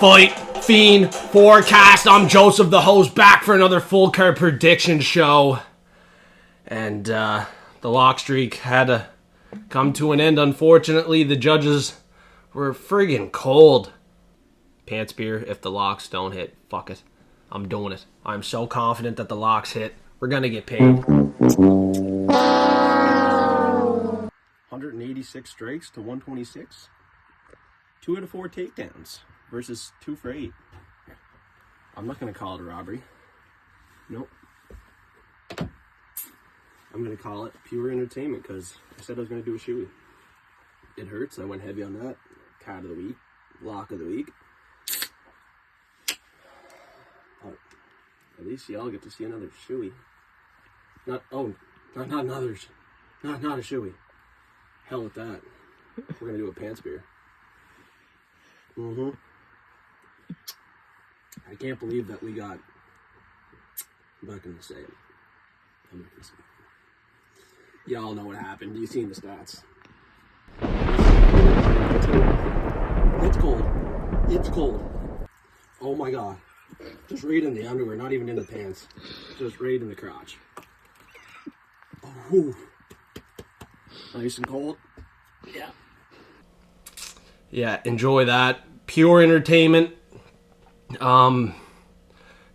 Fight Fiend Forecast. I'm Joseph, the host, back for another full card prediction show. And the lock streak had to come to an end. Unfortunately, the judges were friggin' cold. Pants beer, if the locks don't hit, fuck it. I'm doing it. I'm so confident that the locks hit. We're gonna get paid. 186 strikes to 126. 2 out of 4 takedowns versus 2 for 8. I'm not gonna call it a robbery. Nope. I'm gonna call it pure entertainment because I said I was gonna do a shoey. It hurts. I went heavy on that. Cat of the week, lock of the week. But at least y'all get to see another shoey. Not others. Not a shoey. Hell with that. We're gonna do a pants beer. I can't believe that we got. I'm not gonna say it. Y'all know what happened. You've seen the stats. It's cold. It's cold. Oh my god. Just right in the underwear, not even in the pants. Just right in the crotch. Oh. Nice and cold. Yeah. Yeah, enjoy that. Pure entertainment. Not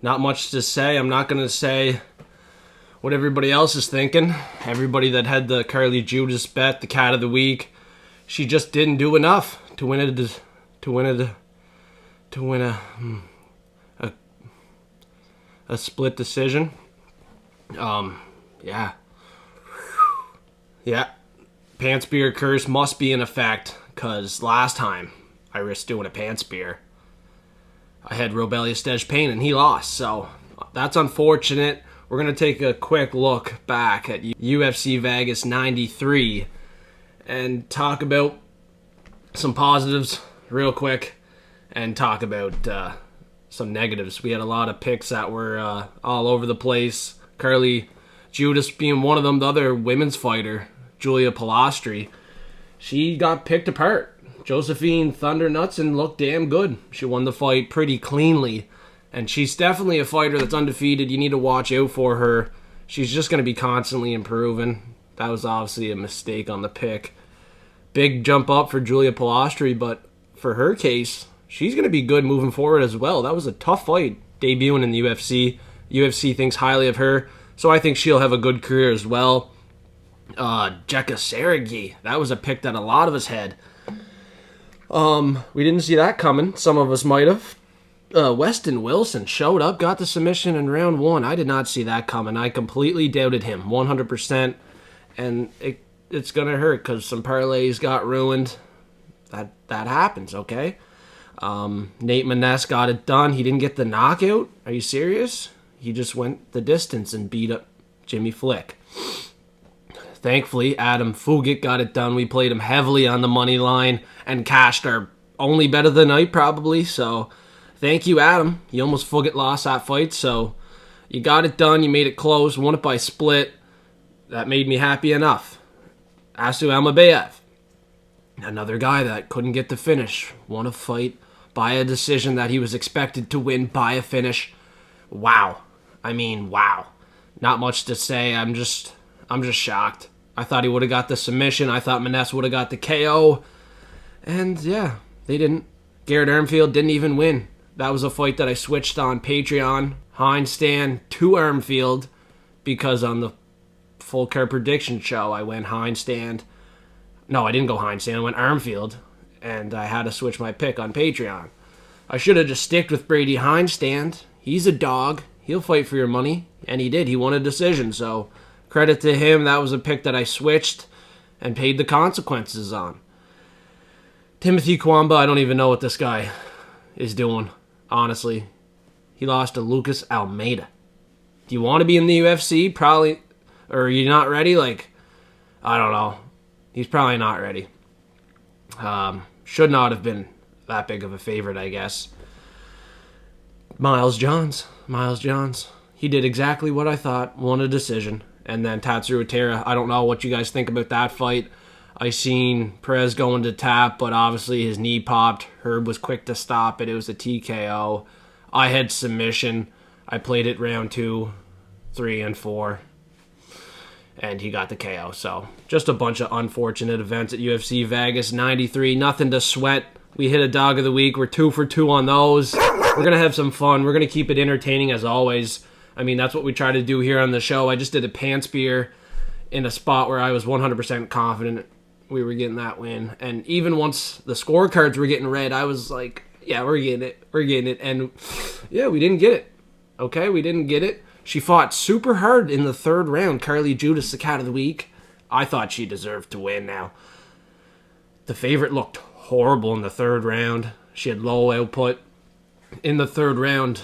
much to say. I'm not going to say what everybody else is thinking. Everybody that had the Carly Judas bet, the cat of the week, she just didn't do enough to win a split decision. Yeah. Pants beer curse must be in effect, because last time I risked doing a pants beer, I had Robelius Dej and he lost, so that's unfortunate. We're going to take a quick look back at UFC Vegas 93 and talk about some positives real quick and talk about some negatives. We had a lot of picks that were all over the place. Carly Judas being one of them. The other women's fighter, Julia Palastri, she got picked apart. Josephine Thundernuts and looked damn good. She won the fight pretty cleanly. And she's definitely a fighter that's undefeated. You need to watch out for her. She's just going to be constantly improving. That was obviously a mistake on the pick. Big jump up for Julia Palastri, but for her case, she's going to be good moving forward as well. That was a tough fight debuting in the UFC. UFC thinks highly of her, so I think she'll have a good career as well. Jekka Sergei, that was a pick that a lot of us had. We didn't see that coming. Some of us might have. Weston Wilson showed up, got the submission in round 1. I did not see that coming. I completely doubted him, 100%. And it's going to hurt because some parlays got ruined. That happens, okay? Nate Maness got it done. He didn't get the knockout. Are you serious? He just went the distance and beat up Jimmy Flick. Thankfully, Adam Fugit got it done. We played him heavily on the money line and cashed our only bet of the night, probably. So, thank you, Adam. You almost Fugit lost that fight, so you got it done. You made it close. Won it by split. That made me happy enough. Asu Almabayev, another guy that couldn't get the finish. Won a fight by a decision that he was expected to win by a finish. Wow. I mean, wow. Not much to say. I'm just shocked. I thought he would have got the submission. I thought Maness would have got the KO. And yeah, they didn't. Garrett Armfield didn't even win. That was a fight that I switched on Patreon. Hindstand to Armfield because on the full card prediction show I went Hindstand. No, I didn't go Hindstand. I went Armfield. And I had to switch my pick on Patreon. I should have just sticked with Brady Hindstand. He's a dog. He'll fight for your money. And he did. He won a decision. So credit to him. That was a pick that I switched and paid the consequences on. Timothy Kwamba, I don't even know what this guy is doing, honestly. He lost to Lucas Almeida. Do you want to be in the UFC? Probably. Or are you not ready? I don't know. He's probably not ready. Should not have been that big of a favorite, I guess. Miles Johns. He did exactly what I thought. Won a decision. And then Tatsuro Terra, I don't know what you guys think about that fight. I seen Perez going to tap, but obviously his knee popped. Herb was quick to stop it. It was a TKO. I had submission. I played it round 2, 3, and 4. And he got the KO. So just a bunch of unfortunate events at UFC Vegas 93. Nothing to sweat. We hit a dog of the week. We're 2 for 2 on those. We're going to have some fun. We're going to keep it entertaining as always. I mean, that's what we try to do here on the show. I just did a pants beer in a spot where I was 100% confident we were getting that win. And even once the scorecards were getting read, I was like, yeah, we're getting it. We're getting it. And yeah, we didn't get it. Okay, we didn't get it. She fought super hard in the 3rd round. Carly Judas, the cat of the week. I thought she deserved to win now. The favorite looked horrible in the 3rd round. She had low output in the 3rd round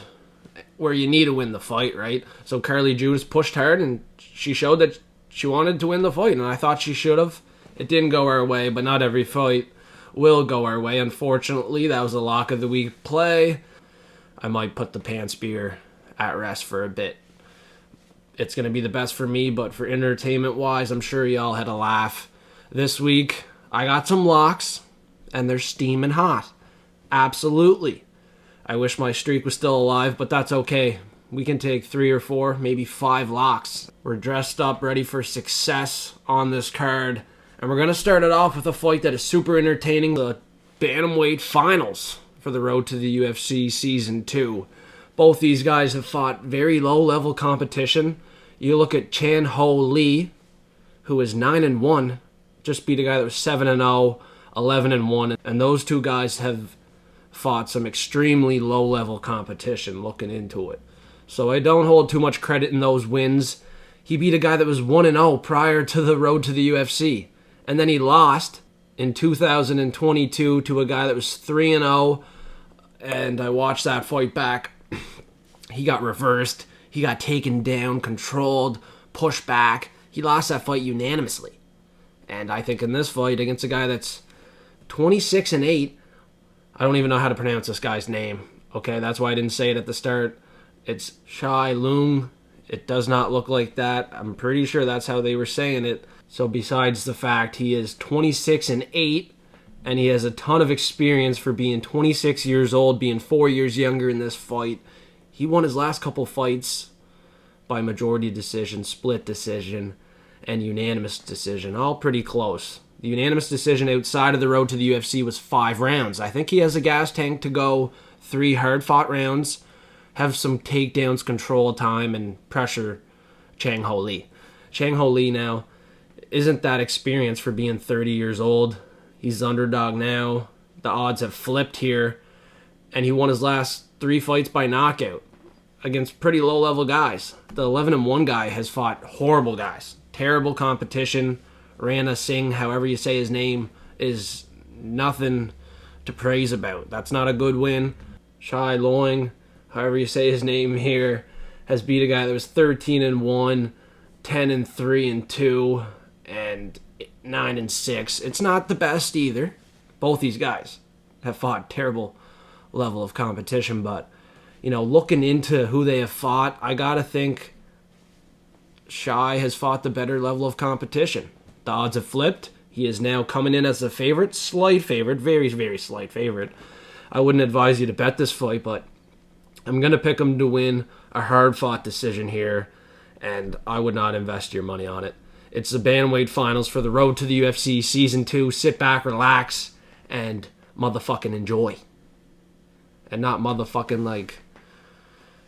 where you need to win the fight, right? So Carly Judas pushed hard and she showed that she wanted to win the fight, and I thought she should have. It didn't go our way, but not every fight will go our way. Unfortunately, that was a lock of the week play. I might put the pants beer at rest for a bit. It's going to be the best for me, but for entertainment-wise, I'm sure y'all had a laugh. This week, I got some locks, and they're steaming hot. Absolutely. I wish my streak was still alive, but that's okay. We can take 3 or 4, maybe 5 locks. We're dressed up, ready for success on this card. And we're going to start it off with a fight that is super entertaining, the Bantamweight Finals for the road to the UFC Season 2. Both these guys have fought very low-level competition. You look at Chan Ho Lee, who is 9-1, just beat a guy that was 7-0, 11-1, and those two guys have fought some extremely low-level competition looking into it. So I don't hold too much credit in those wins. He beat a guy that was 1-0 prior to the road to the UFC, and then he lost in 2022 to a guy that was 3-0, and I watched that fight back. He got reversed. He got taken down, controlled, pushed back. He lost that fight unanimously. And I think in this fight against a guy that's 26-8, I don't even know how to pronounce this guy's name. Okay, that's why I didn't say it at the start. It's Xiao. It does not look like that. I'm pretty sure that's how they were saying it. So besides the fact he is 26-8, and he has a ton of experience for being 26 years old, being 4 years younger in this fight. He won his last couple fights by majority decision, split decision, and unanimous decision. All pretty close. The unanimous decision outside of the road to the UFC was 5 rounds. I think he has a gas tank to go 3 hard-fought rounds, have some takedowns, control time, and pressure Chang Ho Lee. Chang Ho Lee now isn't that experienced for being 30 years old. He's the underdog now. The odds have flipped here. And he won his last 3 fights by knockout against pretty low-level guys. The 11-1 guy has fought horrible guys. Terrible competition. Rana Singh, however you say his name, is nothing to praise about. That's not a good win. Shai Loing, however you say his name here, has beat a guy that was 13-1, 10-3-2, and 9-6. It's not the best either. Both these guys have fought terrible level of competition, but looking into who they have fought, I gotta think Shai has fought the better level of competition. The odds have flipped. He is now coming in as a favorite, slight favorite, very, very slight favorite. I wouldn't advise you to bet this fight, but I'm gonna pick him to win a hard-fought decision here, and I would not invest your money on it. It's the Bantamweight Finals for the road to the UFC Season 2. Sit back, relax, and motherfucking enjoy. And not motherfucking like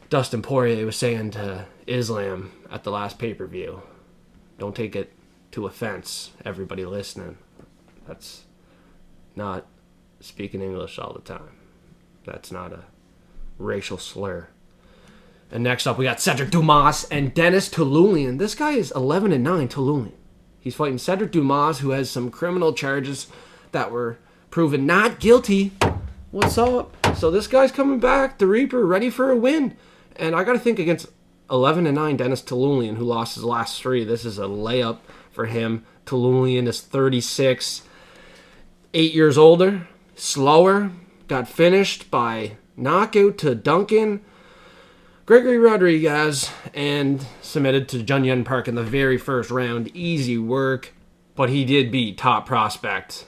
Dustin Poirier was saying to Islam at the last pay-per-view. Don't take it to offense, everybody listening. That's not speaking English all the time. That's not a racial slur. And next up, we got Cedric Dumas and Denis Tiuliulin. This guy is 11-9, Tiuliulin. He's fighting Cedric Dumas, who has some criminal charges that were proven not guilty. What's up? So this guy's coming back, the Reaper, ready for a win. And I got to think against 11-9 Denis Tiuliulin, who lost his last 3. This is a layup for him. Tiuliulin is 36, 8 years older, slower, got finished by knockout to Duncan Gregory Rodriguez, and submitted to Jun Yun Park in the very first round. Easy work. But he did beat top prospect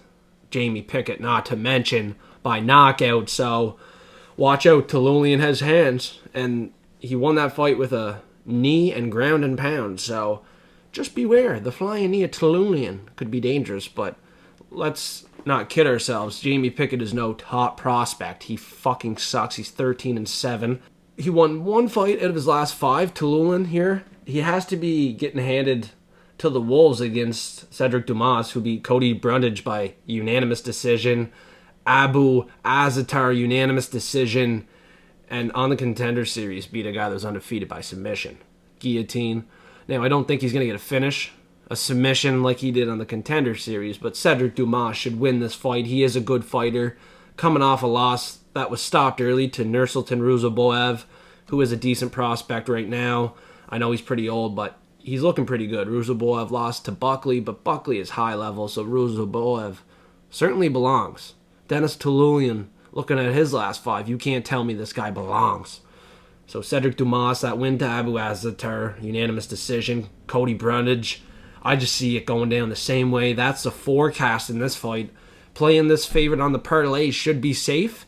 Jamie Pickett, not to mention by knockout. So watch out, Tiuliulin has hands, and he won that fight with a knee and ground and pound. So just beware. The flying knee of Tiuliulin could be dangerous, but let's not kid ourselves. Jamie Pickett is no top prospect. He fucking sucks. He's 13-7. He won one fight out of his last 5. Tiuliulin here, he has to be getting handed to the wolves against Cedric Dumas, who beat Cody Brundage by unanimous decision. Abu Azaitar, unanimous decision. And on the Contender Series, beat a guy that was undefeated by submission. Guillotine. Now, I don't think he's going to get a finish, a submission like he did on the Contender Series, but Cedric Dumas should win this fight. He is a good fighter, coming off a loss that was stopped early to Nursultan Ruziboev, who is a decent prospect right now. I know he's pretty old, but he's looking pretty good. Ruziboev lost to Buckley, but Buckley is high level, so Ruziboev certainly belongs. Denis Tiuliulin, looking at his last 5, you can't tell me this guy belongs. So Cedric Dumas, that win to Abu Azaitar, unanimous decision. Cody Brundage, I just see it going down the same way. That's the forecast in this fight. Playing this favorite on the parlay should be safe,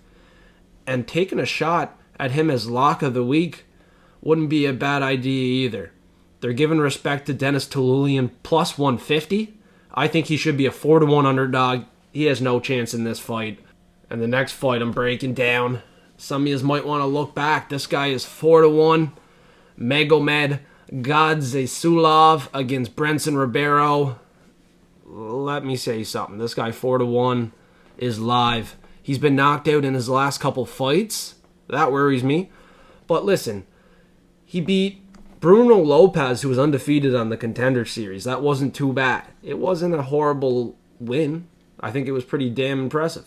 and taking a shot at him as lock of the week wouldn't be a bad idea either. They're giving respect to Denis Tiuliulin plus 150. I think he should be a 4-1 underdog. He has no chance in this fight. And the next fight I'm breaking down, some of you might want to look back. This guy is 4-1. Magomed Gadzhiyasulov against Brendson Ribeiro. Let me say something. This guy 4-1 is live. He's been knocked out in his last couple fights. That worries me. But listen, he beat Bruno Lopez, who was undefeated on the Contender Series. That wasn't too bad. It wasn't a horrible win. I think it was pretty damn impressive.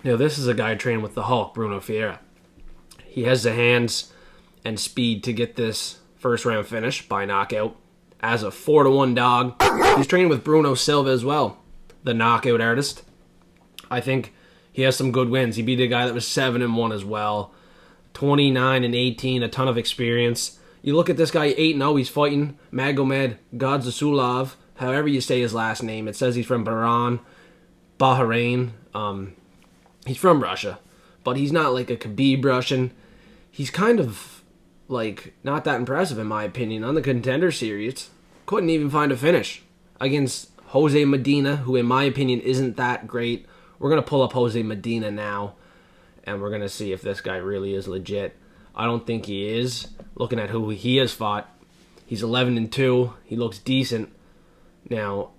Now, this is a guy trained with the Hulk, Bruno Ferreira. He has the hands and speed to get this first round finish by knockout as a 4-1 dog. He's trained with Bruno Silva as well, the knockout artist. I think he has some good wins. He beat a guy that was 7-1 as well. 29-18, a ton of experience. You look at this guy, 8-0, he's fighting Magomed Gadzhiyasulov, however you say his last name. It says he's from Bahrain. He's from Russia, but he's not like a Khabib Russian. He's kind of like not that impressive in my opinion. On the Contender Series, couldn't even find a finish against Jose Medina, who in my opinion isn't that great. We're going to pull up Jose Medina now, and we're going to see if this guy really is legit. I don't think he is. Looking at who he has fought, he's 11-2. He looks decent. Now,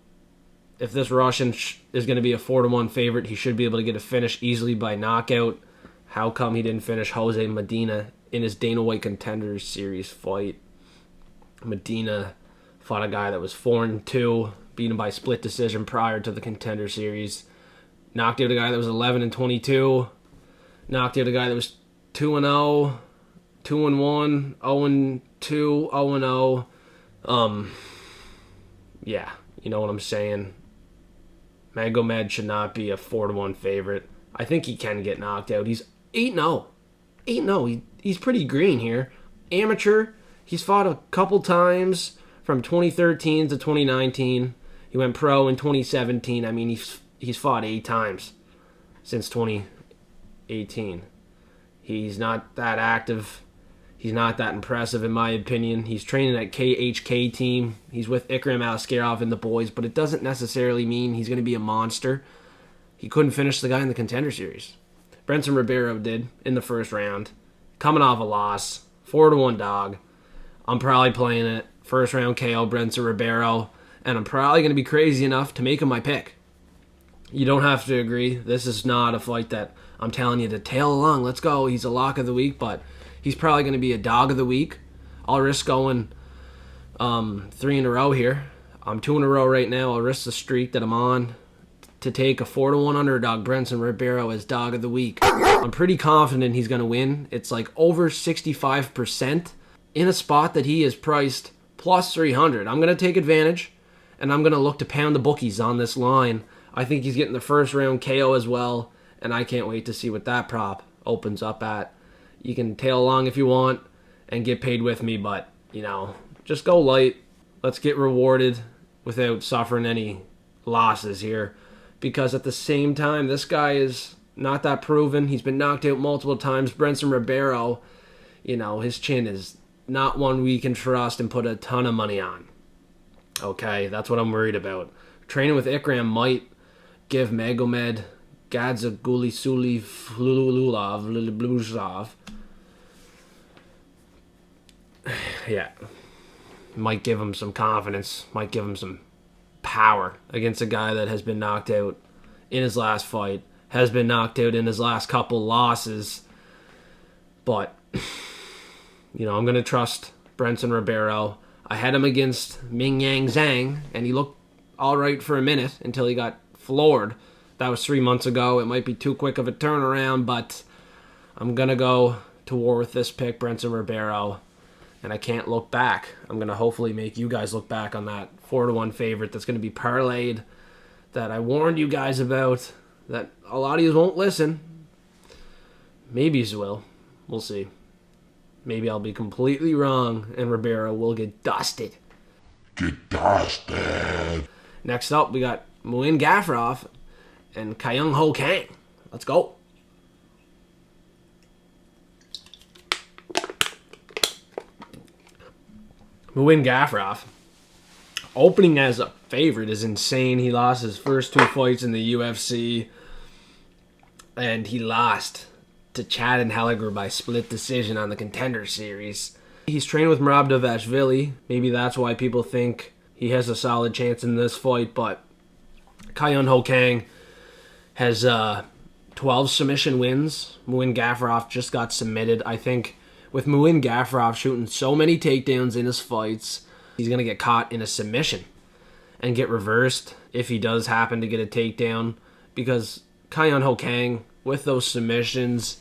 if this Russian is going to be a 4-1 favorite, he should be able to get a finish easily by knockout. How come he didn't finish Jose Medina in his Dana White Contender Series fight? Medina fought a guy that was 4-2, beat him by split decision prior to the Contender Series. Knocked out a guy that was 11-22. Knocked out a guy that was 2-0, 2-1, 0-2, 0-0. Yeah, you know what I'm saying. Magomed should not be a 4-1 favorite. I think he can get knocked out. He's 8-0. 8-0. He's pretty green here. Amateur. He's fought a couple times from 2013 to 2019. He went pro in 2017. I mean, he's fought 8 times since 2018. He's not that active. He's not that impressive in my opinion. He's training at KHK team. He's with Ikram Aliskerov and the boys, but it doesn't necessarily mean he's going to be a monster. He couldn't finish the guy in the Contender Series. Brendson Ribeiro did in the first round. Coming off a loss. 4-1 dog. I'm probably playing it. First round KO Brendson Ribeiro. And I'm probably going to be crazy enough to make him my pick. You don't have to agree. This is not a fight that I'm telling you to tail along. Let's go. He's a lock of the week, but he's probably going to be a dog of the week. I'll risk going 3 in a row here. I'm 2 in a row right now. I'll risk the streak that I'm on to take a 4-1 underdog, Brendson Ribeiro, as dog of the week. I'm pretty confident he's going to win. It's like over 65% in a spot that he is priced plus 300. I'm going to take advantage, and I'm going to look to pound the bookies on this line. I think he's getting the first round KO as well, and I can't wait to see what that prop opens up at. You can tail along if you want and get paid with me, but, you know, just go light. Let's get rewarded without suffering any losses here. Because at the same time, this guy is not that proven. He's been knocked out multiple times. Brendson Ribeiro, his chin is not one we can trust and put a ton of money on. Okay, that's what I'm worried about. Training with Ikram might give Magomed, Gadzhiyasulov, yeah, might give him some confidence, might give him some power against a guy that has been knocked out in his last fight, has been knocked out in his last couple losses. But, I'm going to trust Brendson Ribeiro. I had him against Ming Yang Zhang, and he looked all right for a minute until he got floored. That was 3 months ago. It might be too quick of a turnaround, but I'm going to go to war with this pick, Brendson Ribeiro, and I can't look back. I'm going to hopefully make you guys look back on that 4-1 favorite that's going to be parlayed, that I warned you guys about, that a lot of you won't listen. Maybe you will. We'll see. Maybe I'll be completely wrong, and Ribeiro will get dusted. Get dusted. Next up, we got Muin Gafurov and Kang. Let's go. Muin Gafurov, opening as a favorite is insane. He lost his first 2 fights in the UFC, and he lost to Chad and Helliger by split decision on the Contender Series. He's trained with Magomedov. Maybe that's why people think he has a solid chance in this fight, but Kang has 12 submission wins. Muin Gafurov just got submitted. I think with Muin Gafurov shooting so many takedowns in his fights, he's going to get caught in a submission and get reversed if he does happen to get a takedown, because Kang, with those submissions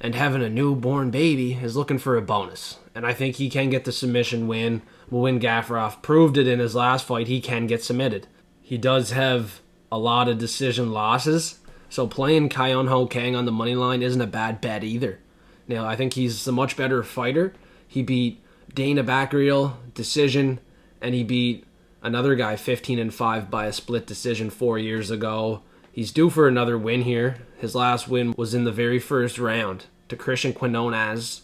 and having a newborn baby, is looking for a bonus. And I think he can get the submission win. Muin Gafurov proved it in his last fight. He can get submitted. He does have a lot of decision losses, so playing Kang on the money line isn't a bad bet either. Now, I think he's a much better fighter. He beat Dana Bakriel decision, and he beat another guy 15-5 by a split decision 4 years ago. He's due for another win here. His last win was in the very first round to Christian Quinones.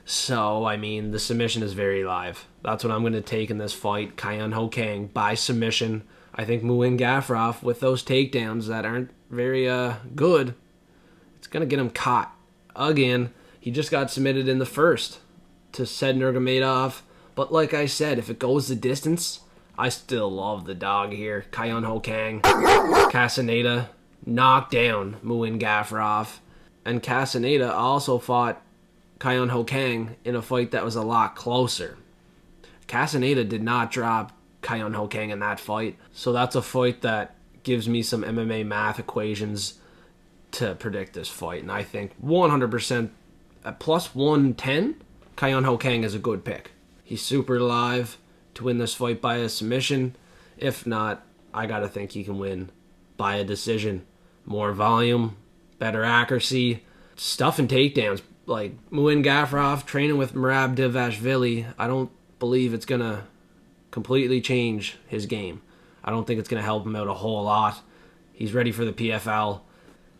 So, the submission is very live. That's what I'm going to take in this fight. Kang by submission. I think Muin Gafurov, with those takedowns that aren't very good, it's going to get him caught again. He just got submitted in the first to Magomedov. But like I said, if it goes the distance, I still love the dog here. Kang. Castaneda knocked down Muin Gafurov. And Castaneda also fought Kang in a fight that was a lot closer. Castaneda did not drop Kang in that fight. So that's a fight that gives me some MMA math equations to predict this fight. And I think 100% at plus 110, Kang is a good pick. He's super live to win this fight by a submission. If not, I gotta think he can win by a decision. More volume, better accuracy, stuff and takedowns. Like Muin Gafurov training with Magomedov, I don't believe it's gonna completely change his game. I don't think it's gonna help him out a whole lot. He's ready for the PFL.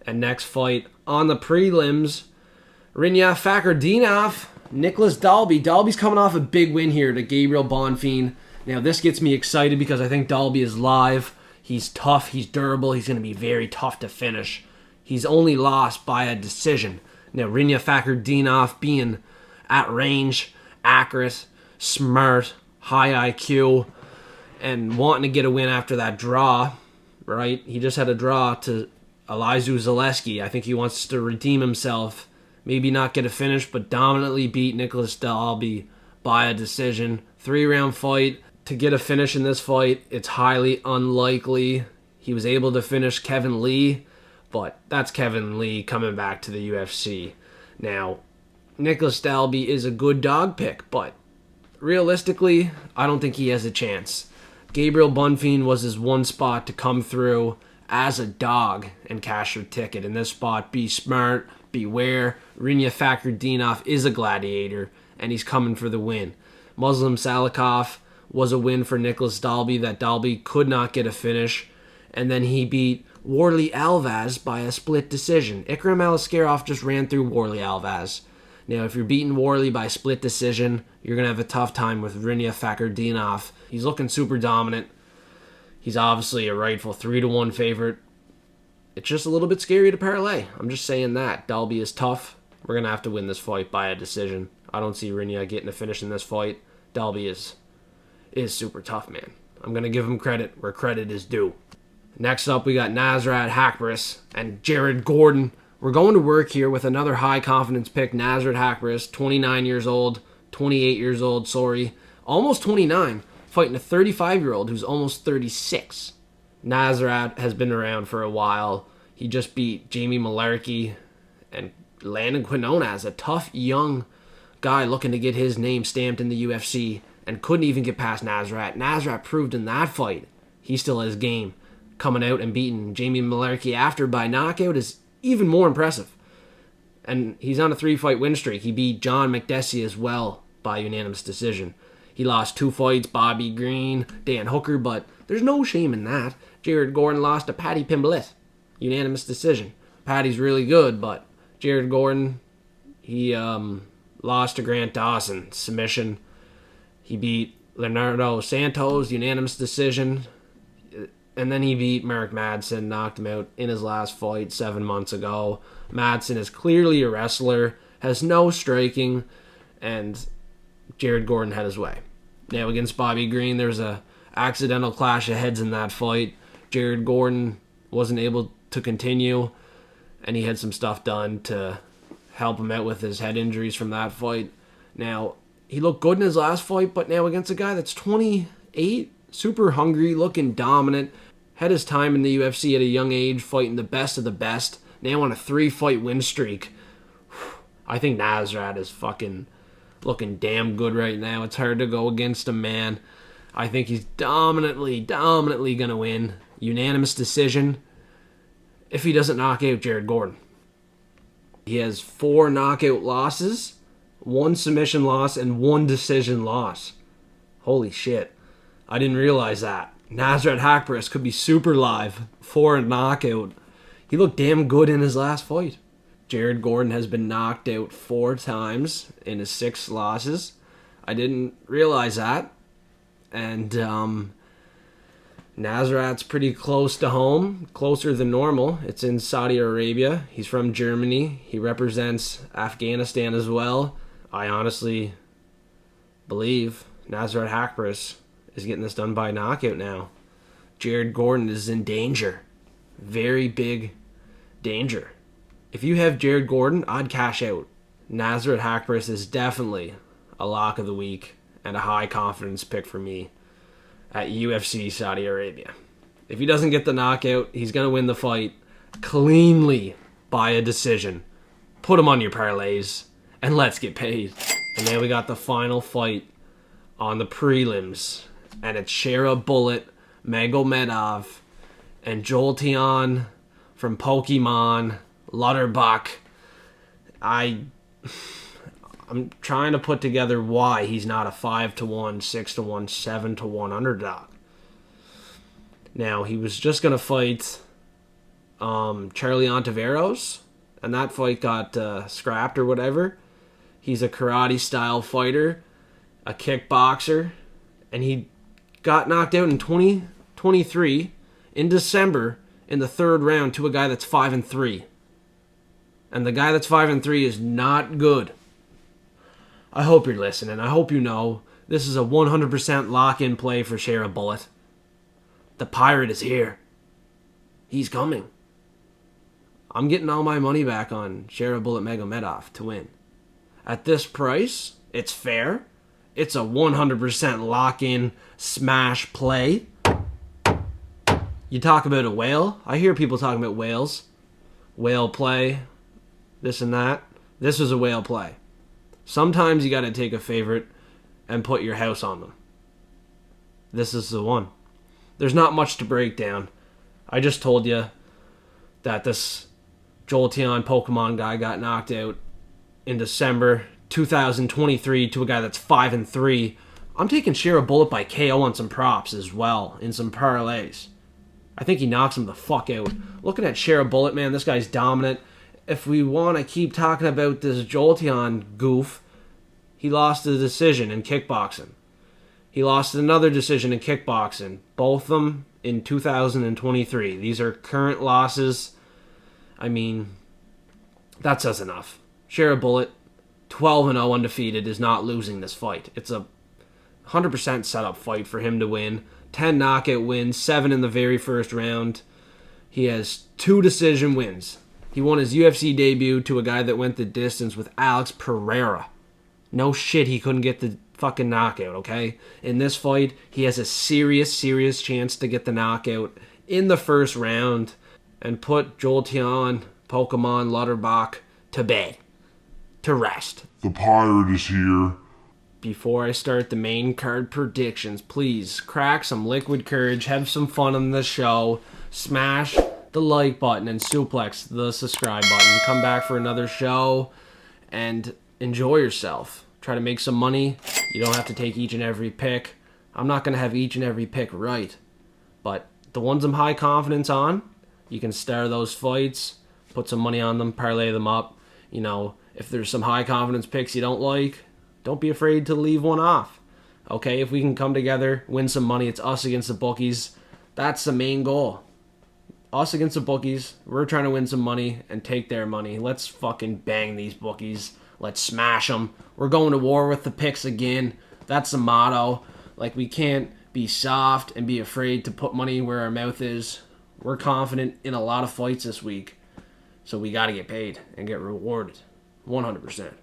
And next fight on the prelims, Rinat Fakhretdinov, Nicolas Dalby. Dalby's coming off a big win here to Gabriel Bonfim. Now this gets me excited because I think Dalby is live. He's tough, he's durable, he's going to be very tough to finish. He's only lost by a decision. Now Rinat Fakhretdinov being at range, accurate, smart, high IQ, and wanting to get a win after that draw, right? He just had a draw to Aliskerov. I think he wants to redeem himself. Maybe not get a finish, but dominantly beat Nicolas Dalby by a decision. 3-round fight. To get a finish in this fight, it's highly unlikely. He was able to finish Kevin Lee, but that's Kevin Lee coming back to the UFC. Now, Nicolas Dalby is a good dog pick, but realistically, I don't think he has a chance. Gabriel Bonfim was his one spot to come through as a dog and cash your ticket. In this spot, be smart, beware. Rinat Fakhretdinov is a gladiator, and he's coming for the win. Muslim Salikov was a win for Nicolas Dalby that Dalby could not get a finish. And then he beat Warlley Alves by a split decision. Ikram Aliskerov just ran through Warlley Alves. Now, if you're beating Warlley by split decision, you're going to have a tough time with Rinat Fakhretdinov. He's looking super dominant. He's obviously a rightful 3-1 favorite. It's just a little bit scary to parlay. I'm just saying that. Dalby is tough. We're going to have to win this fight by a decision. I don't see Rinat getting a finish in this fight. Dalby is super tough, man. I'm going to give him credit where credit is due. Next up, we got Nasrat, Haqparast, and Jared Gordon. We're going to work here with another high-confidence pick, Nasrat Haqparast, 28 years old, almost 29, fighting a 35-year-old who's almost 36. Nasrat has been around for a while. He just beat Jamie Mullarkey and Landon Quinonez, a tough young guy looking to get his name stamped in the UFC, and couldn't even get past Nasrat. Nasrat proved in that fight he still has game. Coming out and beating Jamie Mullarkey after by knockout is even more impressive. And he's on a 3-fight win streak. He beat John McDessie as well by unanimous decision. He lost 2 fights, Bobby Green, Dan Hooker, but there's no shame in that. Jared Gordon lost to Paddy Pimblett, unanimous decision. Paddy's really good, but Jared Gordon, he lost to Grant Dawson, submission. He beat Leonardo Santos, unanimous decision. And then he beat Merrick Madsen, knocked him out in his last fight 7 months ago. Madsen is clearly a wrestler, has no striking, and Jared Gordon had his way. Now against Bobby Green, there's a accidental clash of heads in that fight. Jared Gordon wasn't able to continue, and he had some stuff done to help him out with his head injuries from that fight. Now, he looked good in his last fight, but now against a guy that's 28, super hungry, looking dominant, had his time in the UFC at a young age, fighting the best of the best. Now on a 3-fight win streak. I think Nasrat is fucking looking damn good right now. It's hard to go against him, man. I think he's dominantly going to win. Unanimous decision if he doesn't knock out Jared Gordon. He has 4 knockout losses, 1 submission loss, and 1 decision loss. Holy shit. I didn't realize that. Nasrat Haqparast could be super live for a knockout. He looked damn good in his last fight. Jared Gordon has been knocked out 4 times in his 6 losses. I didn't realize that. And Nasrat's pretty close to home, closer than normal. It's in Saudi Arabia. He's from Germany. He represents Afghanistan as well. I honestly believe Nasrat Haqparast is getting this done by knockout now. Jared Gordon is in danger. Very big danger. If you have Jared Gordon, I'd cash out. Nasrat Haqparast is definitely a lock of the week and a high confidence pick for me at UFC Saudi Arabia. If he doesn't get the knockout, he's going to win the fight cleanly by a decision. Put him on your parlays and let's get paid. And now we got the final fight on the prelims. And it's Shara Bullet, Magomedov, and Joilton from Pokemon, Lutterbach. I'm trying to put together why he's not a 5-1, 6-1, 7-1 underdog. Now, he was just going to fight Charlie Ontiveros, and that fight got scrapped or whatever. He's a karate-style fighter, a kickboxer, and he got knocked out in 2023 in December in the 3rd round to a guy that's 5-3. And the guy that's 5-3 is not good. I hope you're listening. I hope you know this is a 100% lock-in play for Shara Bullet. The Pirate is here. He's coming. I'm getting all my money back on Shara Bullet Magomedov to win. At this price, it's fair. It's a 100% lock-in smash play. You talk about a whale. I hear people talking about whales. Whale play. This and that. This is a whale play. Sometimes you got to take a favorite and put your house on them. This is the one. There's not much to break down. I just told you that this Joilton Pokemon guy got knocked out in December 2023 to a guy that's 5-3 I'm taking Share a Bullet by KO on some props as well, in some parlays. I think he knocks him the fuck out. Looking at Share a Bullet, man, this guy's dominant. If we want to keep talking about this Joilton goof, he lost the decision in kickboxing. He lost another decision in kickboxing. Both of them in 2023. These are current losses. I mean, that says enough. Share a Bullet, 12-0 undefeated, is not losing this fight. It's a 100% setup fight for him to win. 10 knockout wins, 7 in the very first round. He has 2 decision wins. He won his UFC debut to a guy that went the distance with Alex Pereira. No shit, he couldn't get the fucking knockout, okay? In this fight, he has a serious chance to get the knockout in the first round and put Joilton, Pokemon, Lutterbach to bed. To rest. The pirate is here. Before I start the main card predictions, please crack some liquid courage, have some fun on the show, smash the like button and suplex the subscribe button. Come back for another show and enjoy yourself. Try to make some money. You don't have to take each and every pick. I'm not going to have each and every pick right, but the ones I'm high confidence on, you can star those fights, put some money on them, parlay them up. You know, if there's some high confidence picks you don't like, don't be afraid to leave one off. Okay, if we can come together, win some money, it's us against the bookies. That's the main goal. Us against the bookies. We're trying to win some money and take their money. Let's fucking bang these bookies. Let's smash them. We're going to war with the picks again. That's the motto. Like, we can't be soft and be afraid to put money where our mouth is. We're confident in a lot of fights this week. So we got to get paid and get rewarded. 100%.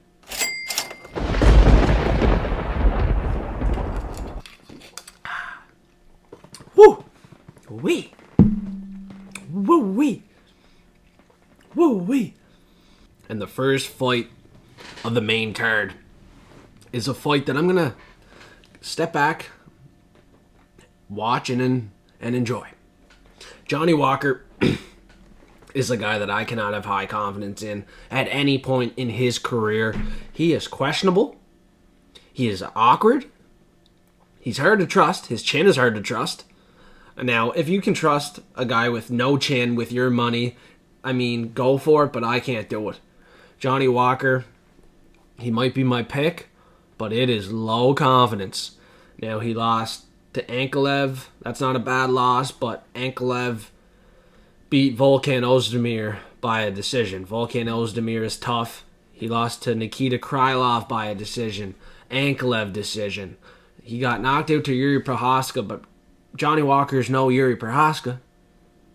Woo! Wee! Woo-wee! Woo-wee! And the first fight of the main card is a fight that I'm going to step back, watch, and enjoy. Johnny Walker is a guy that I cannot have high confidence in at any point in his career. He is questionable. He is awkward. He's hard to trust. His chin is hard to trust. Now, if you can trust a guy with no chin with your money, I mean, go for it, but I can't do it. Johnny Walker, he might be my pick, but it is low confidence. Now, he lost to Ankalaev. That's not a bad loss, but Ankalaev beat Volkan Oezdemir by a decision. Volkan Oezdemir is tough. He lost to Nikita Krylov by a decision. Ankalaev decision. He got knocked out to Yuri Prohaska, but Johnny Walker's no Yuri Prohaska.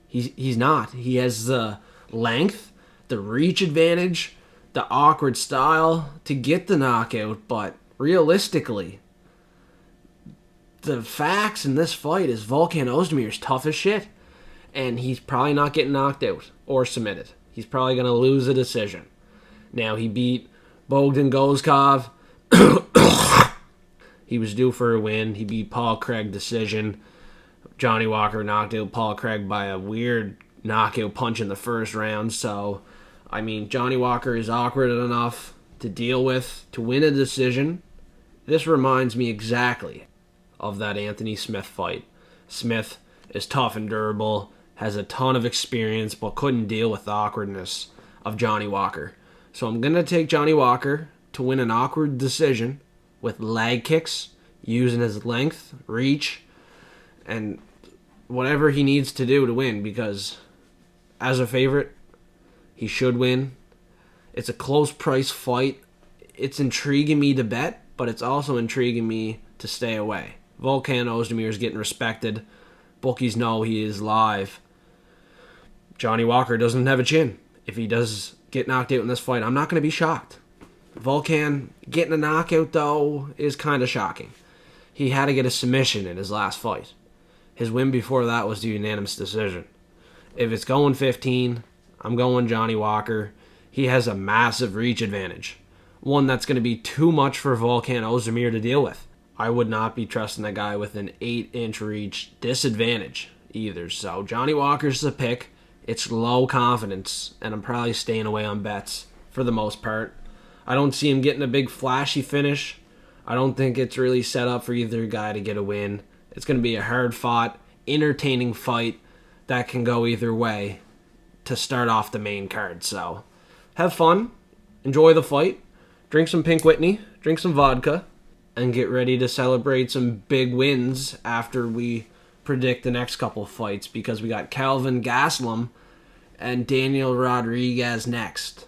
He's not. He has the length, the reach advantage, the awkward style to get the knockout, but realistically, the facts in this fight is Volkan Oezdemir is tough as shit, and he's probably not getting knocked out or submitted. He's probably going to lose a decision. Now, he beat Bogdan Gozkov. He was due for a win. He beat Paul Craig decision. Johnny Walker knocked out Paul Craig by a weird knockout punch in the first round. So, I mean, Johnny Walker is awkward enough to deal with, to win a decision. This reminds me exactly of that Anthony Smith fight. Smith is tough and durable, has a ton of experience, but couldn't deal with the awkwardness of Johnny Walker. So I'm going to take Johnny Walker to win an awkward decision with leg kicks, using his length, reach, and whatever he needs to do to win, because as a favorite, he should win. It's a close price fight. It's intriguing me to bet, but it's also intriguing me to stay away. Volkan Oezdemir is getting respected. Bookies know he is live. Johnny Walker doesn't have a chin. If he does get knocked out in this fight, I'm not going to be shocked. Volkan getting a knockout, though, is kind of shocking. He had to get a submission in his last fight. His win before that was the unanimous decision. If it's going 15, I'm going Johnny Walker. He has a massive reach advantage. One that's going to be too much for Volkan Oezdemir to deal with. I would not be trusting a guy with an 8-inch reach disadvantage either. So Johnny Walker's the pick. It's low confidence, and I'm probably staying away on bets for the most part. I don't see him getting a big flashy finish. I don't think it's really set up for either guy to get a win. It's going to be a hard-fought, entertaining fight that can go either way to start off the main card. So have fun, enjoy the fight, drink some Pink Whitney, drink some vodka, and get ready to celebrate some big wins after we predict the next couple of fights, because we got Kelvin Gastelum and Daniel Rodriguez next.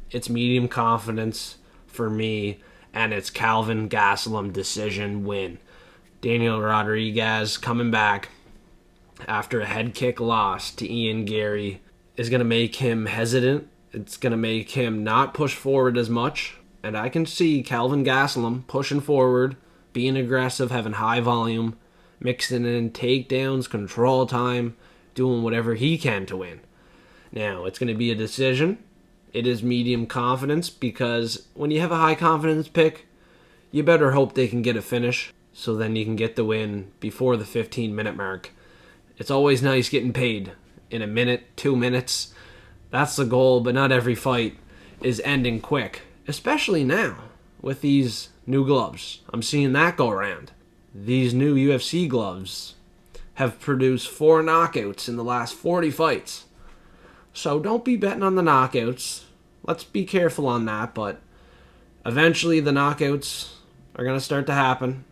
It's medium confidence for me, and it's Kelvin Gastelum decision win. Daniel Rodriguez coming back after a head kick loss to Ian Gary is going to make him hesitant. It's going to make him not push forward as much. And I can see Kelvin Gastelum pushing forward, being aggressive, having high volume, mixing in takedowns, control time, doing whatever he can to win. Now, it's going to be a decision. It is medium confidence, because when you have a high confidence pick, you better hope they can get a finish, so then you can get the win before the 15-minute mark. It's always nice getting paid in a minute, 2 minutes. That's the goal, but not every fight is ending quick, especially now with these new gloves. I'm seeing that go around. These new UFC gloves have produced 4 knockouts in the last 40 fights. So don't be betting on the knockouts. Let's be careful on that, but eventually the knockouts are going to start to happen.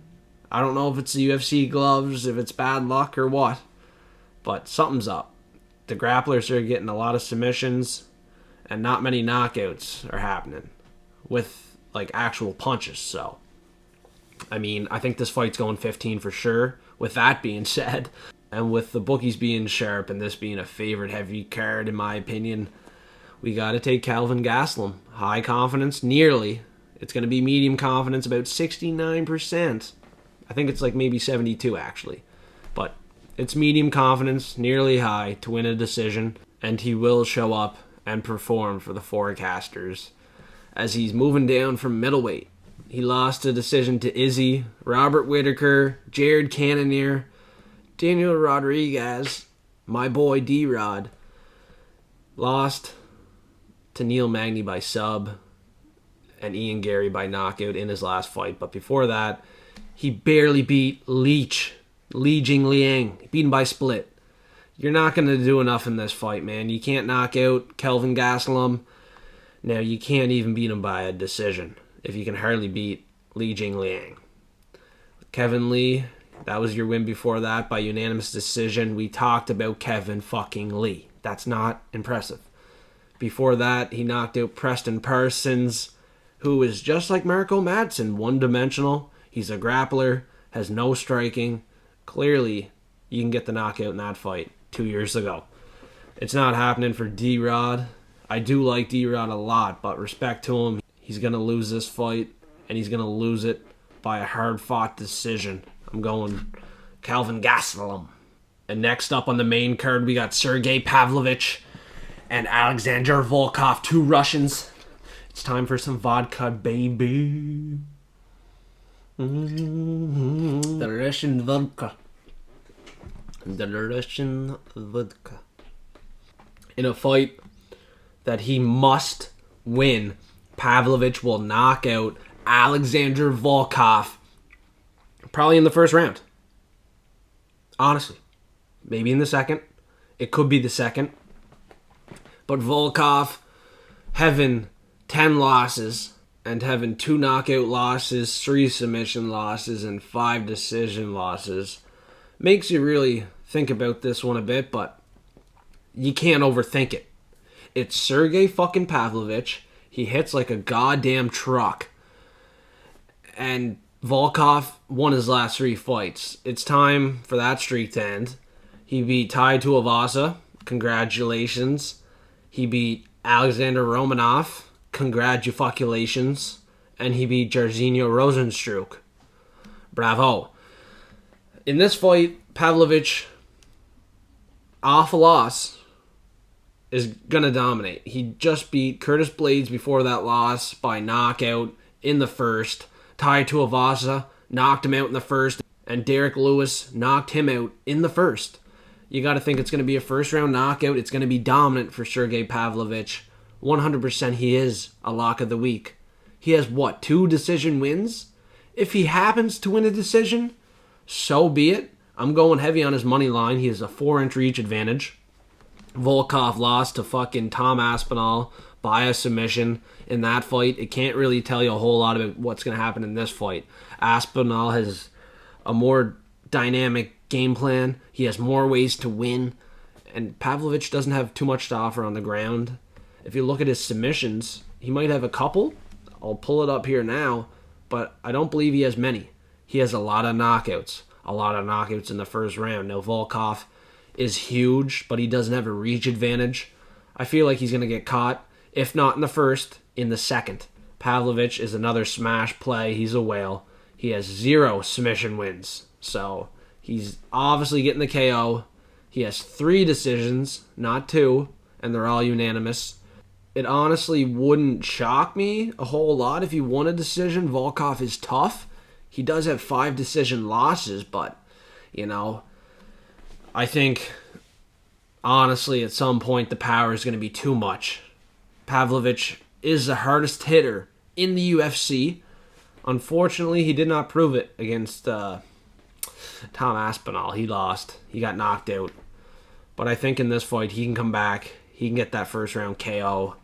I don't know if it's the UFC gloves, if it's bad luck or what, but something's up. The grapplers are getting a lot of submissions, and not many knockouts are happening with like actual punches. So, I mean, I think this fight's going 15 for sure. With that being said, and with the bookies being sharp and this being a favorite heavy card, in my opinion, we got to take Kelvin Gastelum. High confidence, nearly. It's going to be medium confidence, about 69%. I think it's like maybe 72 actually. But it's medium confidence, nearly high, to win a decision. And he will show up and perform for the forecasters, as he's moving down from middleweight. He lost a decision to Izzy, Robert Whittaker, Jared Cannonier, Daniel Rodriguez, my boy D-Rod. Lost to Neil Magny by sub, and Ian Gary by knockout in his last fight. But before that, he barely beat Li Jingliang. He beat him by split. You're not going to do enough in this fight, man. You can't knock out Kelvin Gastelum. Now, you can't even beat him by a decision if you can hardly beat Li Jingliang. Kevin Lee, that was your win before that by unanimous decision. We talked about Kevin fucking Lee. That's not impressive. Before that, he knocked out Preston Parsons, who is just like Marco Madsen, one-dimensional. He's a grappler, has no striking. Clearly, you can get the knockout in that fight 2 years ago. It's not happening for D-Rod. I do like D-Rod a lot, but respect to him. He's going to lose this fight, and he's going to lose it by a hard-fought decision. I'm going Kelvin Gastelum. And next up on the main card, we got Sergei Pavlovich and Alexander Volkov, 2 Russians. It's time for some vodka, baby. The Russian vodka. The Russian vodka. In a fight that he must win, Pavlovich will knock out Alexander Volkov probably in the first round. Honestly. Maybe in the second. It could be the second. But Volkov having 10 losses and having 2 knockout losses, 3 submission losses, and 5 decision losses makes you really think about this one a bit, but you can't overthink it. It's Sergei fucking Pavlovich. He hits like a goddamn truck. And Volkov won his last 3 fights. It's time for that streak to end. He beat Tiuliulin. Congratulations. He beat Alexander Romanov. Congratulations. And he beat Jairzinho Rosenstruck. Bravo. In this fight, Pavlovich, off a loss, is going to dominate. He just beat Curtis Blades before that loss by knockout in the first. Tai Tuivasa knocked him out in the first, and Derek Lewis knocked him out in the first. You got to think it's going to be a first-round knockout. It's going to be dominant for Sergei Pavlovich. 100% he is a lock of the week. He has, 2 decision wins? If he happens to win a decision, so be it. I'm going heavy on his money line. He has a 4-inch reach advantage. Volkov lost to fucking Tom Aspinall by a submission in that fight. It can't really tell you a whole lot about what's going to happen in this fight. Aspinall has a more dynamic game plan. He has more ways to win. And Pavlovich doesn't have too much to offer on the ground. If you look at his submissions, he might have a couple. I'll pull it up here now, but I don't believe he has many. He has a lot of knockouts. A lot of knockouts in the first round. Now, Volkov is huge, but he doesn't have a reach advantage. I feel like he's going to get caught, if not in the first, in the second. Pavlovich is another smash play. He's a whale. He has 0 submission wins. So he's obviously getting the KO. He has 3 decisions, not 2, and they're all unanimous. It honestly wouldn't shock me a whole lot if he won a decision. Volkov is tough. He does have 5 decision losses, but, I think, honestly, at some point, the power is going to be too much. Pavlovich is the hardest hitter in the UFC. Unfortunately, he did not prove it against Tom Aspinall. He lost. He got knocked out. But I think in this fight, he can come back. He can get that first round KO.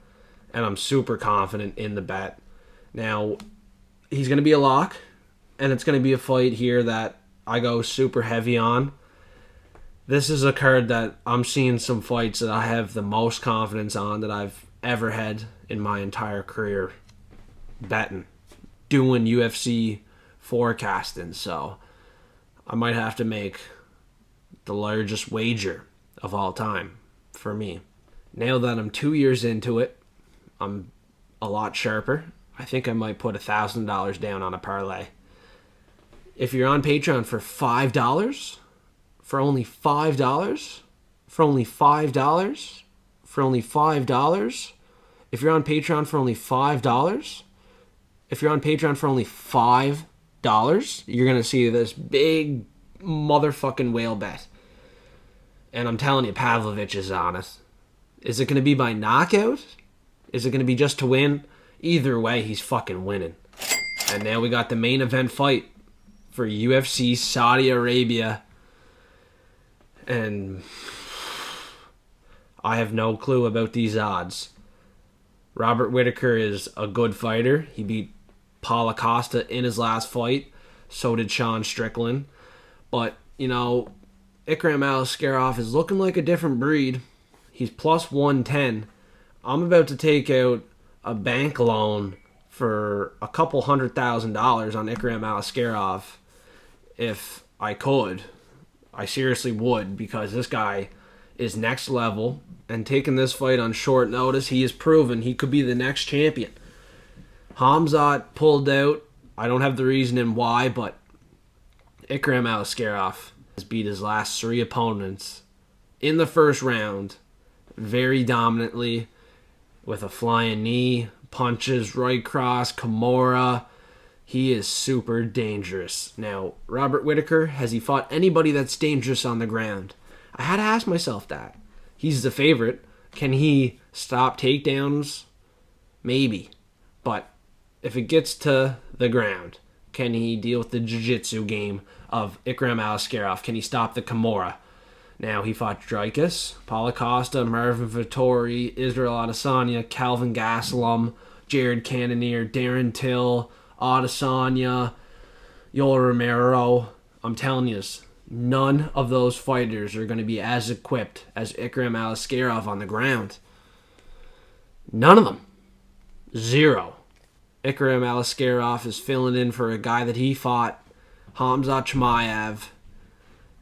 And I'm super confident in the bet. Now, he's going to be a lock. And it's going to be a fight here that I go super heavy on. This is a card that I'm seeing some fights that I have the most confidence on that I've ever had in my entire career betting, doing UFC forecasting. So I might have to make the largest wager of all time for me. Now that I'm 2 years into it, I'm a lot sharper. I think I might put $1,000 down on a parlay. If you're on Patreon for $5, for only $5, for only $5, for only $5, if you're on Patreon for only $5, if you're on Patreon for only $5, you're going to see this big motherfucking whale bet. And I'm telling you, Pavlovich is on it. Is it going to be by knockout? Is it going to be just to win? Either way, he's fucking winning. And now we got the main event fight for UFC Saudi Arabia. And I have no clue about these odds. Robert Whittaker is a good fighter. He beat Paulo Costa in his last fight. So did Sean Strickland. But, Ikram Aliskerov is looking like a different breed. He's plus 110. I'm about to take out a bank loan for a couple $100,000 on Ikram Aliskerov if I could. I seriously would, because this guy is next level, and taking this fight on short notice, he has proven he could be the next champion. Hamzat pulled out. I don't have the reasoning why, but Ikram Aliskerov has beat his last 3 opponents in the first round very dominantly with a flying knee, punches, right cross, Kimura. He is super dangerous. Now, Robert Whittaker, has he fought anybody that's dangerous on the ground? I had to ask myself that. He's the favorite. Can he stop takedowns? Maybe. But if it gets to the ground, can he deal with the jiu-jitsu game of Ikram Aliskerov? Can he stop the Kimura? Now, he fought Sedriques, Paulo Costa, Marvin Vettori, Israel Adesanya, Kelvin Gastelum, Jared Cannonier, Darren Till, Adesanya, Yoel Romero. I'm telling you, none of those fighters are going to be as equipped as Ikram Aliskerov on the ground. None of them. 0. Ikram Aliskerov is filling in for a guy that he fought, Hamzat Chimaev,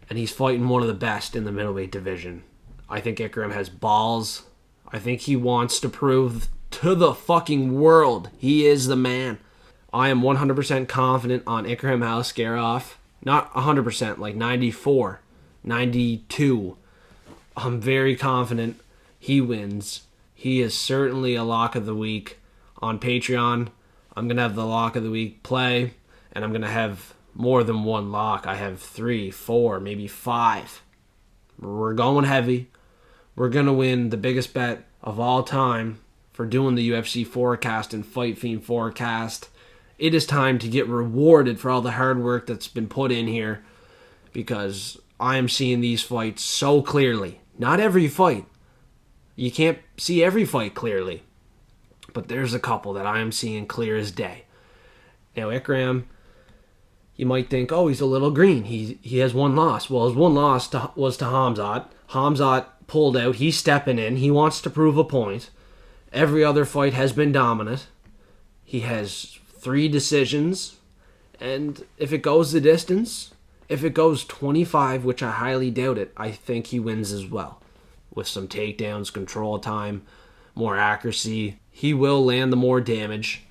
and he's fighting one of the best in the middleweight division. I think Ikram has balls. I think he wants to prove to the fucking world he is the man. I am 100% confident on Ikram Aliskerov. Not 100%, like 94, 92. I'm very confident he wins. He is certainly a lock of the week. On Patreon, I'm going to have the lock of the week play, and I'm going to have more than one lock. I have 3, 4, maybe 5. We're going heavy. We're going to win the biggest bet of all time for doing the UFC forecast and Fight Fiend forecast. It is time to get rewarded for all the hard work that's been put in here, because I am seeing these fights so clearly. Not every fight. You can't see every fight clearly. But there's a couple that I am seeing clear as day. Now, Ikram, you might think, oh, he's a little green. He has one loss. Well, his one loss was to Khamzat. Khamzat pulled out. He's stepping in. He wants to prove a point. Every other fight has been dominant. He has 3 decisions. And if it goes the distance, if it goes 25, which I highly doubt it, I think he wins as well. With some takedowns, control time, more accuracy. He will land the more damage.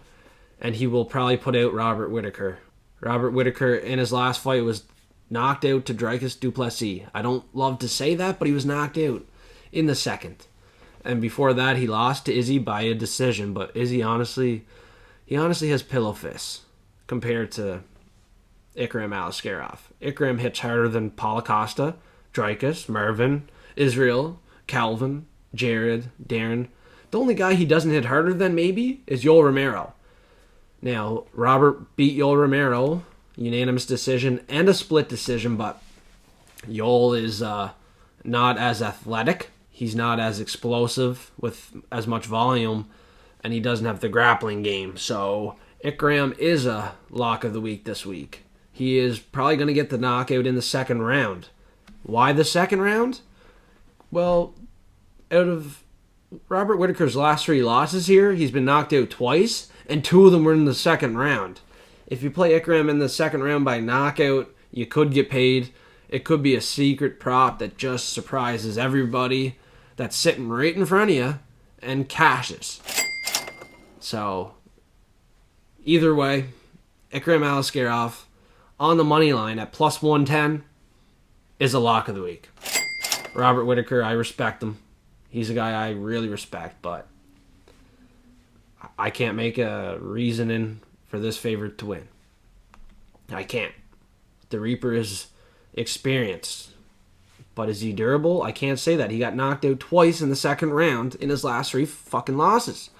And he will probably put out Robert Whittaker. Robert Whittaker in his last fight was knocked out to Sedriques du Plessis. I don't love to say that, but he was knocked out in the second. And before that, he lost to Izzy by a decision. But Izzy honestly has pillow fists compared to Ikram Aliskerov. Ikram hits harder than Paulo Costa, Sedriques, Mervin, Israel, Kelvin, Jared, Darren. The only guy he doesn't hit harder than maybe is Yoel Romero. Now, Robert beat Yoel Romero, unanimous decision and a split decision, but Yoel is not as athletic. He's not as explosive with as much volume, and he doesn't have the grappling game. So Ikram is a lock of the week this week. He is probably going to get the knockout in the second round. Why the second round? Well, out of Robert Whittaker's last 3 losses here, he's been knocked out twice, and 2 of them were in the second round. If you play Ikram in the second round by knockout, you could get paid. It could be a secret prop that just surprises everybody that's sitting right in front of you and cashes. So, either way, Ikram Aliskerov on the money line at plus 110 is a lock of the week. Robert Whittaker, I respect him. He's a guy I really respect, but I can't make a reasoning for this favorite to win. I can't. The Reaper is experienced. But is he durable? I can't say that. He got knocked out twice in the second round in his last 3 fucking losses.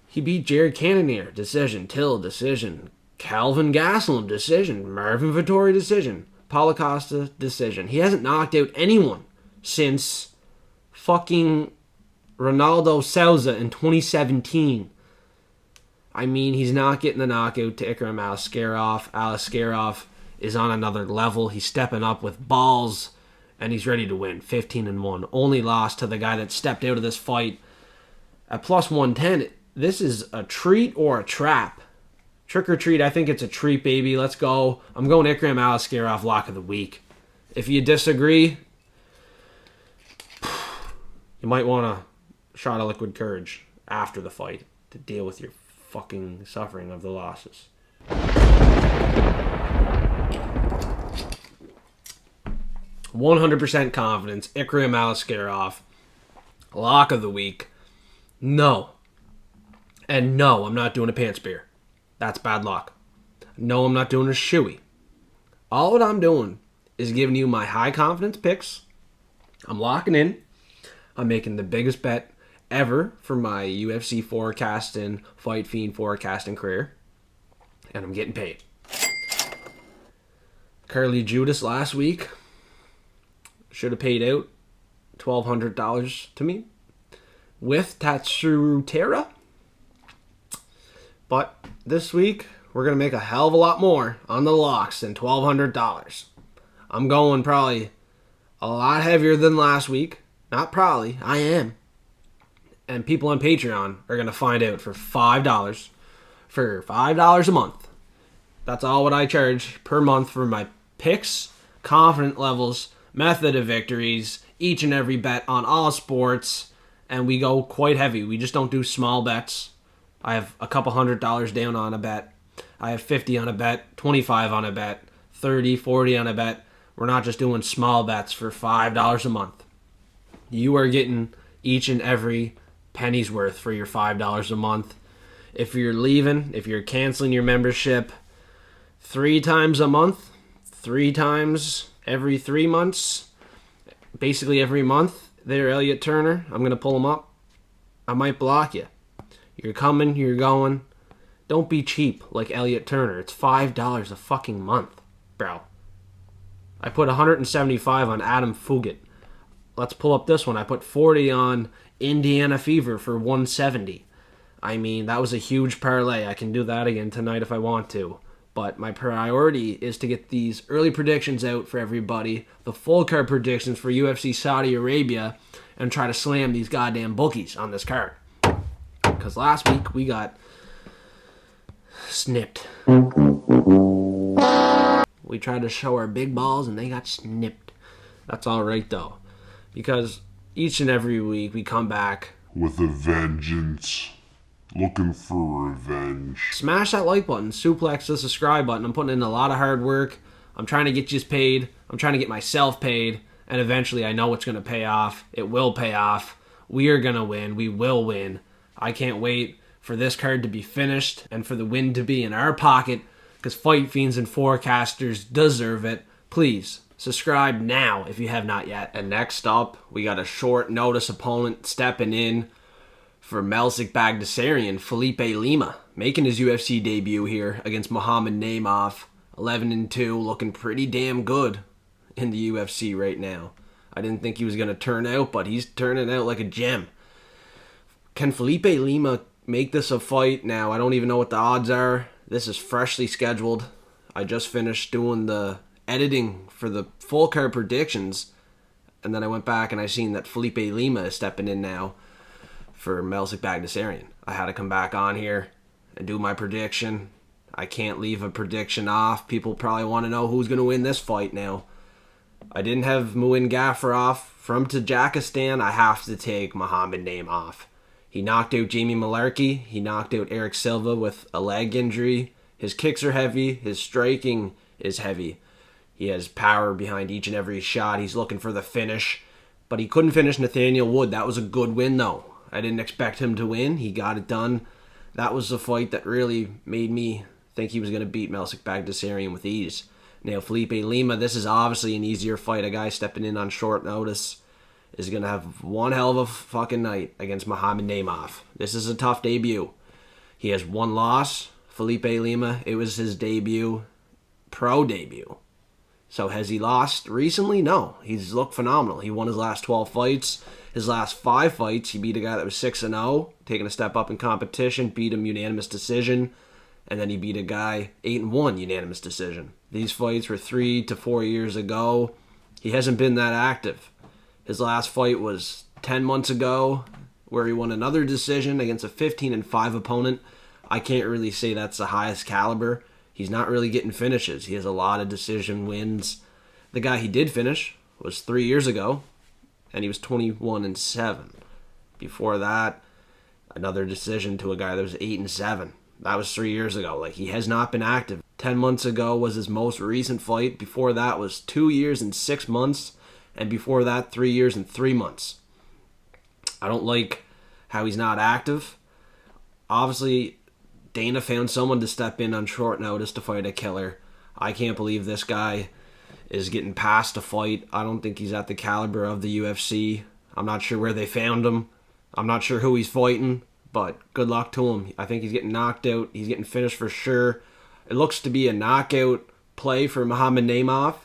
He beat Jared Cannonier, decision. Till, decision. Kelvin Gastelum, decision. Marvin Vettori, decision. Paulo Costa, decision. He hasn't knocked out anyone since fucking Ronaldo Souza in 2017. I mean, he's not getting the knockout to Ikram Aliskerov. Aliskerov is on another level. He's stepping up with balls, and he's ready to win. 15-1. Only lost to the guy that stepped out of this fight. At plus 110, this is a treat or a trap. Trick or treat, I think it's a treat, baby. Let's go. I'm going Ikram Aliskerov, lock of the week. If you disagree, you might want a shot of liquid courage after the fight to deal with your fucking suffering of the losses. 100% confidence. Ikram Aliskerov, lock of the week. No. And no, I'm not doing a pants beer. That's bad luck. No, I'm not doing a shoey. All what I'm doing is giving you my high confidence picks. I'm locking in. I'm making the biggest bet ever for my UFC forecasting, Fight Fiend forecasting career. And I'm getting paid. Carly Judas last week should have paid out $1,200 to me with Tatsutera. But this week, we're going to make a hell of a lot more on the locks than $1,200. I'm going probably a lot heavier than last week. Not probably, I am. And people on Patreon are going to find out for $5. For $5 a month. That's all what I charge per month for my picks, confident levels, method of victories, each and every bet on all sports. And we go quite heavy. We just don't do small bets. I have a couple $100 down on a bet. I have 50 on a bet, 25 on a bet, 30, 40 on a bet. We're not just doing small bets for $5 a month. You are getting each and every penny's worth for your $5 a month. If you're leaving, if you're canceling your membership 3 times a month, 3 times every 3 months, basically every month, there, Elliot Turner, I'm going to pull him up. I might block you. You're coming, you're going. Don't be cheap like Elliot Turner. It's $5 a fucking month, bro. I put 175 on Adam Fugit. Let's pull up this one. I put 40 on Indiana Fever for 170. I mean, that was a huge parlay. I can do that again tonight if I want to. But my priority is to get these early predictions out for everybody, the full card predictions for UFC Saudi Arabia, and try to slam these goddamn bookies on this card. Because last week we got snipped. We tried to show our big balls and they got snipped. That's alright though. Because each and every week we come back with a vengeance. Looking for revenge. Smash that like button, suplex the subscribe button. I'm putting in a lot of hard work. I'm trying to get you paid. I'm trying to get myself paid. And eventually I know it's going to pay off. It will pay off. We are going to win. We will win. I can't wait for this card to be finished and for the win to be in our pocket because Fight Fiends and forecasters deserve it. Please, subscribe now if you have not yet. And next up, we got a short notice opponent stepping in for Melsik Bagdasaryan, Felipe Lima, making his UFC debut here against Muhammad Naimov, 11-2, looking pretty damn good in the UFC right now. I didn't think he was going to turn out, but he's turning out like a gem. Can Felipe Lima make this a fight? Now, I don't even know what the odds are. This is freshly scheduled. I just finished doing the editing for the full card predictions, and then I went back and I seen that Felipe Lima is stepping in now for Melsik Bagdasaryan. I had to come back on here and do my prediction. I can't leave a prediction off. People probably want to know who's going to win this fight now. I didn't have Muin Gafurov from Tajikistan. I have to take Muhammad Naimov. He knocked out Jamie Malarkey. He knocked out Eric Silva with a leg injury. His kicks are heavy. His striking is heavy. He has power behind each and every shot. He's looking for the finish. But he couldn't finish Nathaniel Wood. That was a good win, though. I didn't expect him to win. He got it done. That was the fight that really made me think he was going to beat Melsik Bagdasaryan with ease. Now, Felipe Lima, this is obviously an easier fight. A guy stepping in on short notice is going to have one hell of a fucking night against Muhammad Naimov. This is a tough debut. He has one loss. Felipe Lima, it was his debut, pro debut. So has he lost recently? No. He's looked phenomenal. He won his last 12 fights. His last 5 fights, he beat a guy that was 6-0, taking a step up in competition, beat him unanimous decision, and then he beat a guy 8-1 unanimous decision. These fights were 3 to 4 years ago. He hasn't been that active. His last fight was 10 months ago, where he won another decision against a 15-5 opponent. I can't really say that's the highest caliber. He's not really getting finishes. He has a lot of decision wins. The guy he did finish was 3 years ago, and he was 21-7. Before that, another decision to a guy that was 8-7. That was 3 years ago. Like, he has not been active. 10 months ago was his most recent fight. Before that was 2 years and 6 months, and before that, 3 years and 3 months. I don't like how he's not active. Obviously, Dana found someone to step in on short notice to fight a killer. I can't believe this guy is getting past a fight. I don't think he's at the caliber of the UFC. I'm not sure where they found him. I'm not sure who he's fighting, but good luck to him. I think he's getting knocked out. He's getting finished for sure. It looks to be a knockout play for Muhammad Naimov.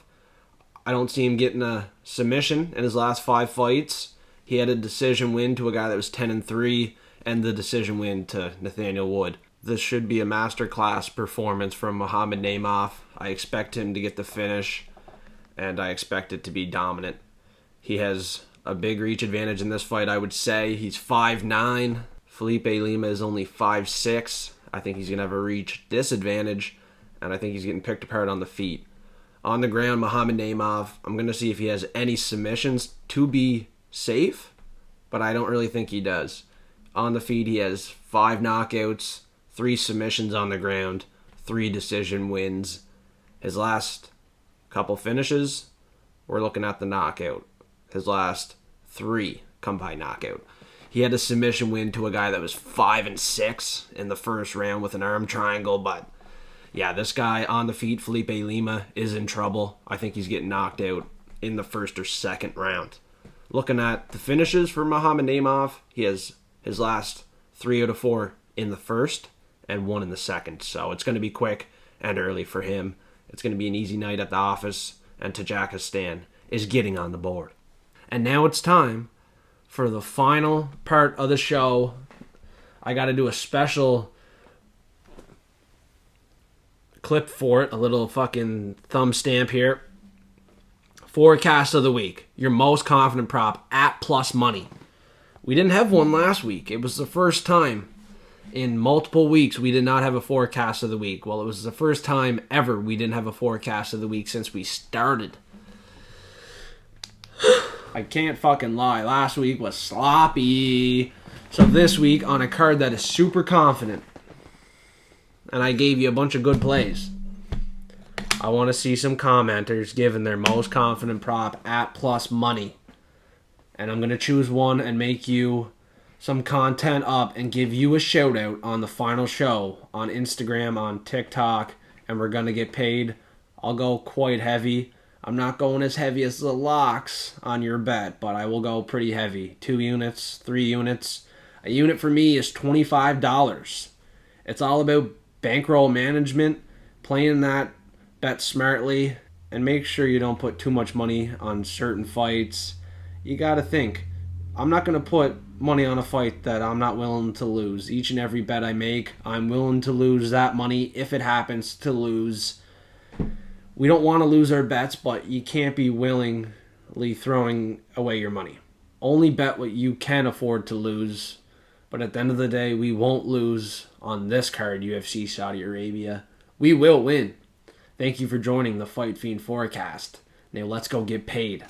I don't see him getting a submission in his last 5 fights. He had a decision win to a guy that was 10-3 and the decision win to Nathaniel Wood. This should be a masterclass performance from Muhammad Naimov. I expect him to get the finish, and I expect it to be dominant. He has a big reach advantage in this fight, I would say. He's 5'9". Felipe Lima is only 5'6". I think he's going to have a reach disadvantage, and I think he's getting picked apart on the feet. On the ground, Muhammad Naimov, I'm going to see if he has any submissions to be safe, but I don't really think he does. On the feet, he has 5 knockouts, 3 submissions on the ground, 3 decision wins. His last couple finishes, we're looking at the knockout. His last 3 come by knockout. He had a submission win to a guy that was 5-6 in the first round with an arm triangle, but yeah, this guy on the feet, Felipe Lima, is in trouble. I think he's getting knocked out in the first or second round. Looking at the finishes for Muhammad Naimov, he has his last 3 out of 4 in the first, and 1 in the second. So it's going to be quick and early for him. It's going to be an easy night at the office, and Tajikistan is getting on the board. And now it's time for the final part of the show. I got to do a special clip for it, a little fucking thumb stamp here. Forecast of the week. Your most confident prop at plus money. We didn't have one last week. It was the first time in multiple weeks we did not have a forecast of the week. Well, it was the first time ever we didn't have a forecast of the week since we started. I can't fucking lie. Last week was sloppy. So this week, on a card that is super confident, and I gave you a bunch of good plays, I want to see some commenters giving their most confident prop at plus money. And I'm going to choose one and make you some content up and give you a shout out on the final show on Instagram, on TikTok, and we're going to get paid. I'll go quite heavy. I'm not going as heavy as the locks on your bet, but I will go pretty heavy. 2 units, 3 units. A unit for me is $25. It's all about bankroll management, playing that bet smartly, and make sure you don't put too much money on certain fights. You got to think. I'm not going to put money on a fight that I'm not willing to lose. Each and every bet I make, I'm willing to lose that money if it happens to lose. We don't want to lose our bets, but you can't be willingly throwing away your money. Only bet what you can afford to lose. But at the end of the day, we won't lose on this card, UFC Saudi Arabia. We will win. Thank you for joining the Fight Fiend Forecast. Now let's go get paid.